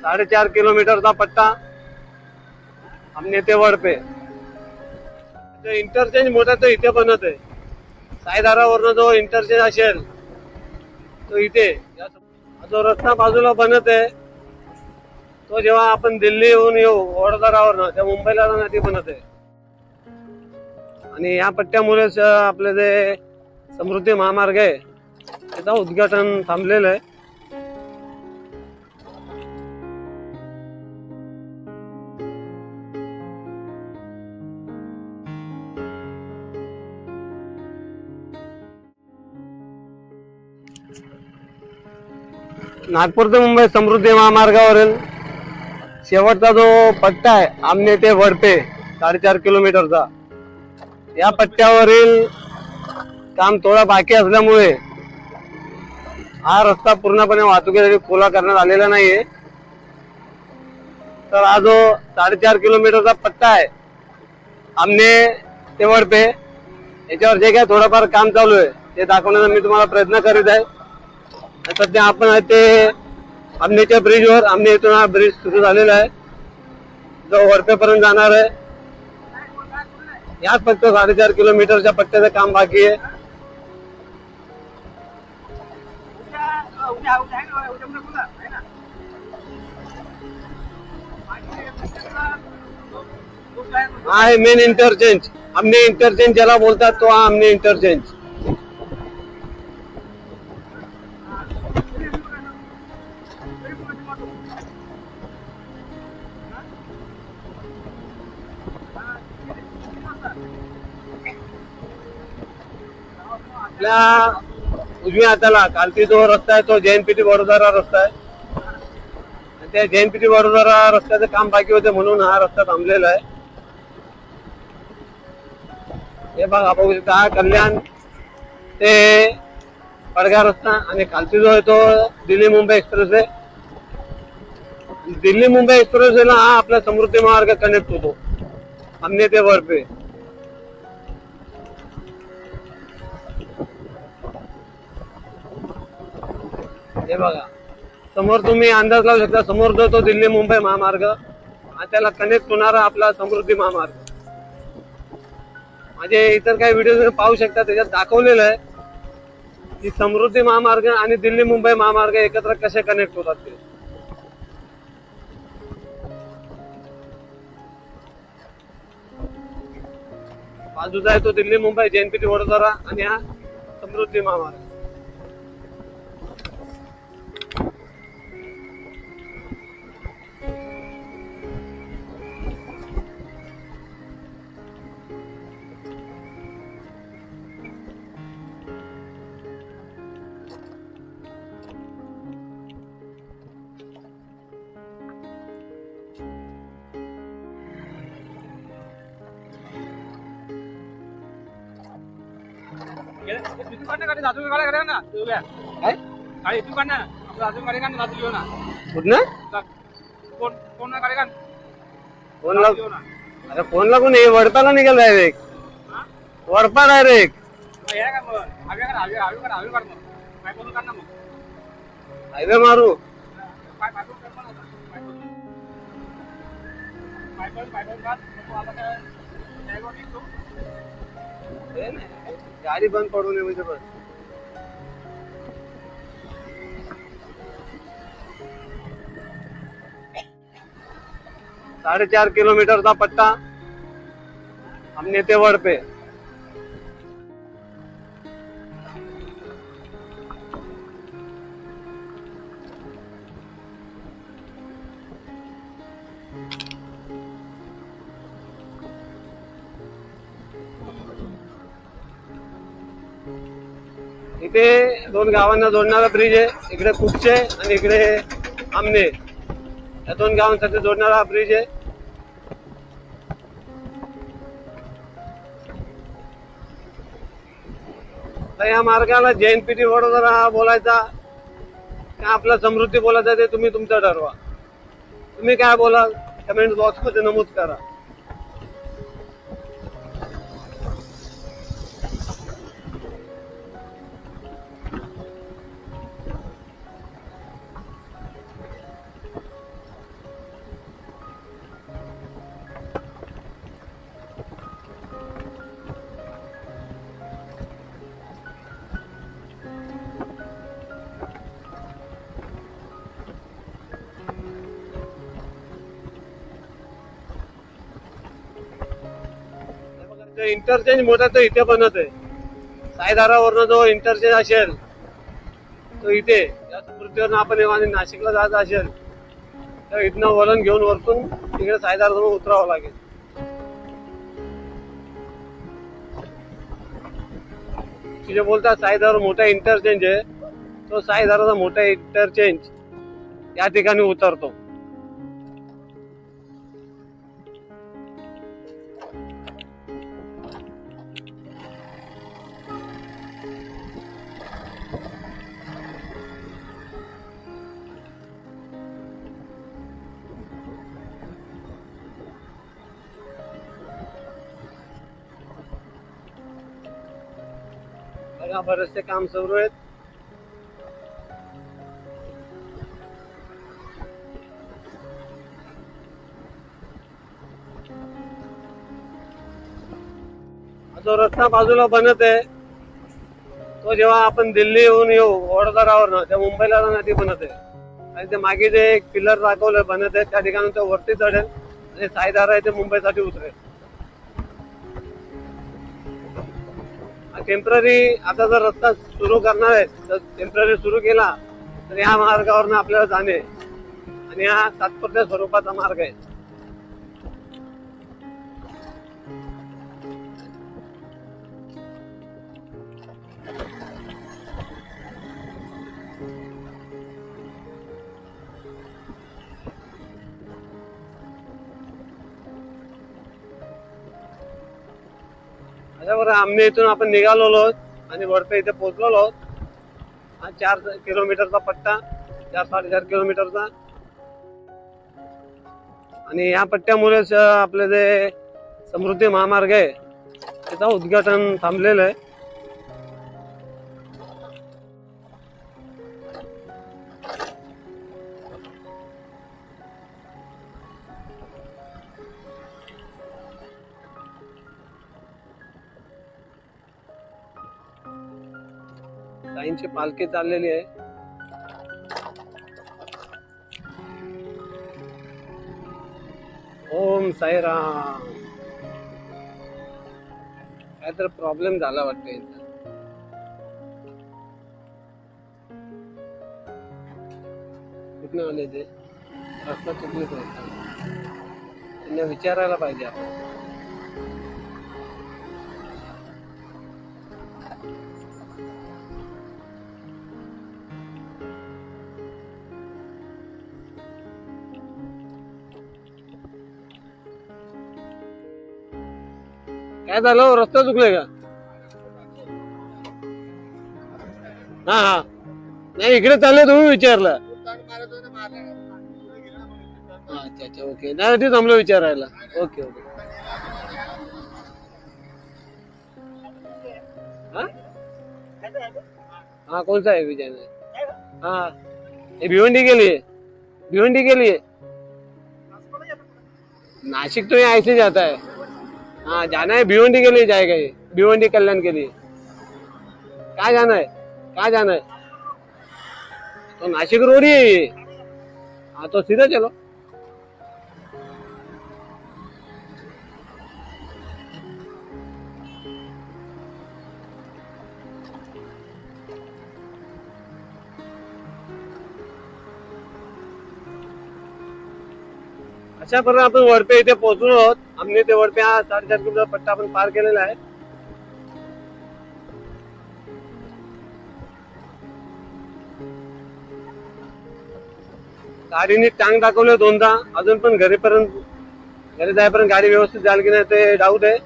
4.5 किलोमीटरचा पट्टा आमने ते वडपे. इंटरचेंज मोठा तो इथे बनत आहे. सायदारावरनं जो इंटरचेंज असेल तो इथे जो रस्ता बाजूला बनत आहे तो जेव्हा आपण दिल्लीहून येऊ वडोदरावरनं त्या मुंबईला जाण्यासाठी बनत आहे. आणि या पट्ट्यामुळेच आपले जे समृद्धी महामार्ग आहे त्याचं उद्घाटन थांबलेलं आहे. नागपूर ते मुंबई समृद्धी महामार्गावरील शेवटचा जो पट्टा आहे आमने ते वडपे 4.5 किलोमीटरचा, या पट्ट्यावरील काम थोडा बाकी असल्यामुळे हा रस्ता पूर्णपणे वाहतुकीसाठी खुला करण्यात आलेला नाहीये. तर हा जो 4.5 किलोमीटरचा पट्टा आहे आमने ते वडपे याच्यावर जे काय थोडंफार काम चालू आहे ते दाखवण्याचा मी तुम्हाला प्रयत्न करीत आहे. सध्या आपण ते आमनेच्या ब्रिजवर आमने इथून हा ब्रिज सुरू झालेला आहे जो वडपेपर्यंत जाणार आहे. याच फक्त 4.5 किलोमीटरच्या पट्ट्याचं काम बाकी आहे. हा आहे मेन इंटरचेंज. आमने इंटरचेंज ज्याला बोलतात तो हा आमने इंटरचेंज. आपल्या उजव्या हाताला खालती जो रस्ता आहे तो JNPT वडोदरा रस्ता आहे. त्या JNPT वडोदरा रस्त्याचं काम बाकी होते म्हणून हा रस्ता थांबलेला आहे. हे बघा बघू शकता हा कल्याण ते पडगा रस्ता आणि खालती जो आहे तो दिल्ली मुंबई एक्सप्रेस आहे. दिल्ली मुंबई एक्सप्रेस ला हा आपला समृद्धी मार्ग कनेक्ट होतो आमने ते वडपे. हे बघा समोर तुम्ही अंदाज लावू शकता, समोर जो तो दिल्ली मुंबई महामार्ग आणि त्याला कनेक्ट होणारा आपला समृद्धी महामार्ग. माझे इतर काही व्हिडिओ पाहू शकता त्याच्यात दाखवलेलं आहे की समृद्धी महामार्ग आणि दिल्ली मुंबई महामार्ग एकत्र कसे कनेक्ट होतात ते. बाजूचा आहे तो दिल्ली मुंबई JNPT वडोदरा आणि हा समृद्धी महामार्ग. अरे फोन लागून वडपाला निघाल डायरेक्ट. वडपा डायरेक्ट हायवे मारू. गाडी बंद पडू नये म्हणजे बस. साडेचार किलोमीटरचा पट्टा आमने ते वडपे. इथे दोन गावांना जोडणारा ब्रिज आहे. इकडे कुपचे आणि इकडे आमने या दोन गावांसाठी जोडणारा ब्रिज आहे. तर या मार्गाला JNPT वडोदरा बोलायचा का आपला समृद्धी बोलायचा ते तुम्ही तुमचं ठरवा. तुम्ही काय बोलाल कमेंट बॉक्स मध्ये नमूद करा. जो इंटरचेंज मोठा तो इथे बनत आहे. सायदारावरनं जो इंटरचेंज असेल तो इथे या स्मृतीवरनं आपण आणि नाशिकला जायचं असेल तर इथनं वळण घेऊन वरतून तिकडे सायदारातून उतरावं लागेल. जे बोलतात सायदार मोठा इंटरचेंज आहे, तो सायदाराचा मोठा इंटरचेंज या ठिकाणी उतरतो. बरेचसे काम सुरू आहेत. जो रस्ता बाजूला बनत आहे तो जेव्हा आपण दिल्ली येऊन येऊ वडोदरावरनं त्या मुंबईला नदी बनत आहे आणि ते मागे जे एक पिलर दाखवलं बनत आहे त्या ठिकाणी तो वरती चढेल आणि सायदारा आहे ते मुंबईसाठी उतरेल. टेम्पररी आता जर रस्ता सुरू करणार आहे तर टेम्पररी सुरू केला तर या मार्गावरनं आपल्याला जाणे आणि हा तात्पुरत्या स्वरूपाचा मार्ग आहे. त्याच्याबरोबर आम्ही इथून आपण निघालो आहोत आणि वरती इथे पोहोचलेलो आहोत. हा 4 किलोमीटरचा पट्टा, 4-4.5 किलोमीटरचा. आणि या पट्ट्यामुळेच आपले जे समृद्धी महामार्ग आहे त्याचं उद्घाटन थांबलेलं आहे. साईंची पालखी चाललेली आहे. ओम साईराम. काय तर प्रॉब्लेम झाला वाटतं इथं. कुठनं आले ते रस्ता चुकलीच होता. त्यांना विचारायला पाहिजे आपण. काय झालं, रस्ता चुकले का? हा नाही इकडे चालले तुम्ही विचारलं. अच्छा ओके. नाही थांबलो विचारायला. ओके. हाँ कौन सा है विजय में? हाँ ये भिवंडी के लिए. नासिक तो यहाँ ऐसे जाता है. हाँ जाना है भिवंडी के लिए जाएगा ये. भिवंडी कल्याण के लिए. कहाँ जाना है? तो नासिक रोड ही है ये. हाँ तो सीधा चलो. अशा प्रकारे आपण वडपे इथे पोहोचलो आहोत. आम्ही ते वडपे हा 4.5 किलोमीटर पट्टा आपण पार केलेला आहे. गाडीने टांग दाखवले 2दा. अजून पण घरी जायपर्यंत गाडी व्यवस्थित झाली की नाही ते डाऊट आहे.